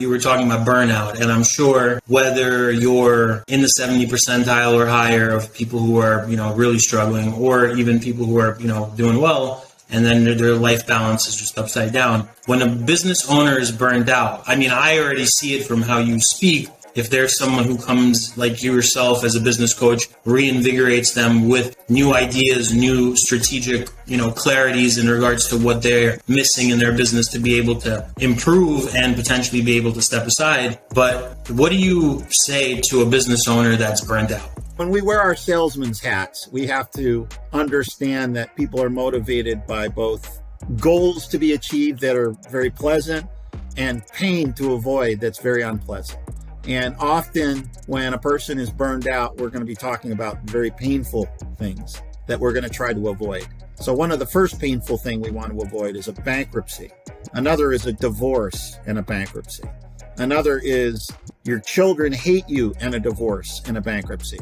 You were talking about burnout, and I'm sure whether you're in the 70 percentile or higher of people who are, really struggling, or even people who are, doing well, and then their life balance is just upside down. When a business owner is burned out, I already see it from how you speak. If there's someone who comes like you yourself as a business coach, reinvigorates them with new ideas, new strategic, clarities in regards to what they're missing in their business to be able to improve and potentially be able to step aside. But what do you say to a business owner that's burned out? When we wear our salesman's hats, we have to understand that people are motivated by both goals to be achieved that are very pleasant and pain to avoid that's very unpleasant. And often when a person is burned out, we're going to be talking about very painful things that we're going to try to avoid. So one of the first painful thing we want to avoid is a bankruptcy. Another is a divorce and a bankruptcy. Another is your children hate you and a divorce and a bankruptcy.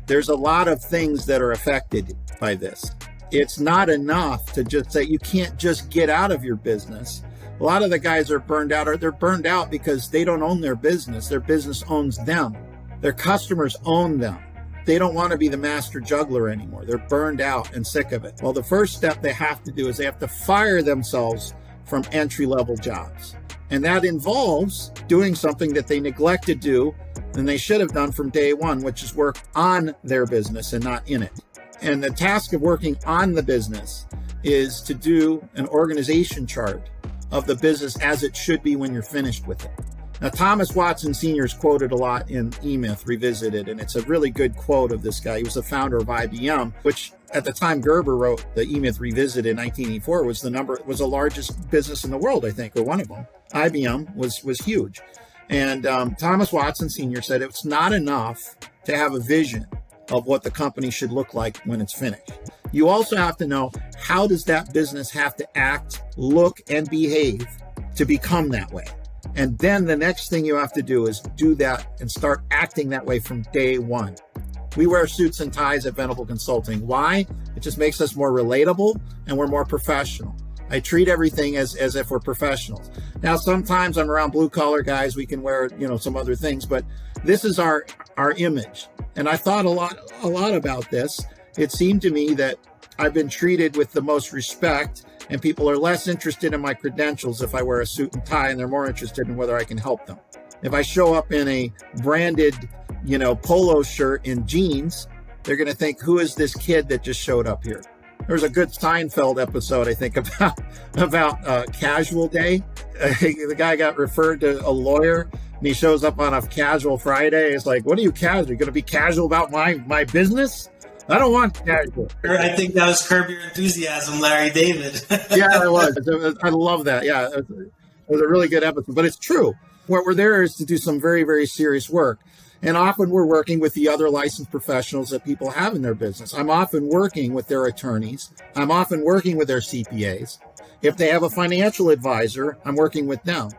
There's a lot of things that are affected by this. It's not enough to just say you can't just get out of your business. A lot of the guys are burned out, they're burned out because they don't own their business. Their business owns them. Their customers own them. They don't want to be the master juggler anymore. They're burned out and sick of it. Well, the first step they have to do is they have to fire themselves from entry-level jobs. And that involves doing something that they neglect to do and they should have done from day one, which is work on their business and not in it. And the task of working on the business is to do an organization chart of the business as it should be when you're finished with it. Now, Thomas Watson Sr. is quoted a lot in E-Myth Revisited, and it's a really good quote of this guy. He was the founder of IBM, which at the time Gerber wrote the E-Myth Revisited in 1984 was the largest business in the world, I think, or one of them. IBM was huge. And Thomas Watson Sr. said it's not enough to have a vision of what the company should look like when it's finished. You also have to know, how does that business have to act, look, and behave to become that way? And then the next thing you have to do is do that and start acting that way from day one. We wear suits and ties at Venable Consulting. Why? It just makes us more relatable and we're more professional. I treat everything as if we're professionals. Now, sometimes I'm around blue collar guys. We can wear, some other things, but this is our image. And I thought a lot about this. It seemed to me that I've been treated with the most respect, and people are less interested in my credentials if I wear a suit and tie, and they're more interested in whether I can help them. If I show up in a branded, polo shirt and jeans, they're going to think, who is this kid that just showed up here? There's a good Seinfeld episode, I think, about Casual Day. The guy got referred to a lawyer, and he shows up on a casual Friday. It's like, what are you casual? You going to be casual about my business? I don't want casual. I think that was Curb Your Enthusiasm, Larry David. Yeah, it was. I love that. Yeah, it was a really good episode. But it's true. What we're there is to do some very, very serious work. And often we're working with the other licensed professionals that people have in their business. I'm often working with their attorneys. I'm often working with their CPAs. If they have a financial advisor, I'm working with them.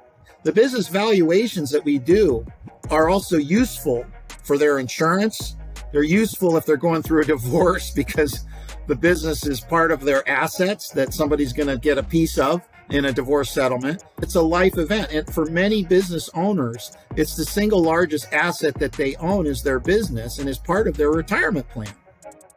The business valuations that we do are also useful for their insurance. They're useful if they're going through a divorce because the business is part of their assets that somebody's going to get a piece of in a divorce settlement. It's a life event. And for many business owners, it's the single largest asset that they own is their business and is part of their retirement plan.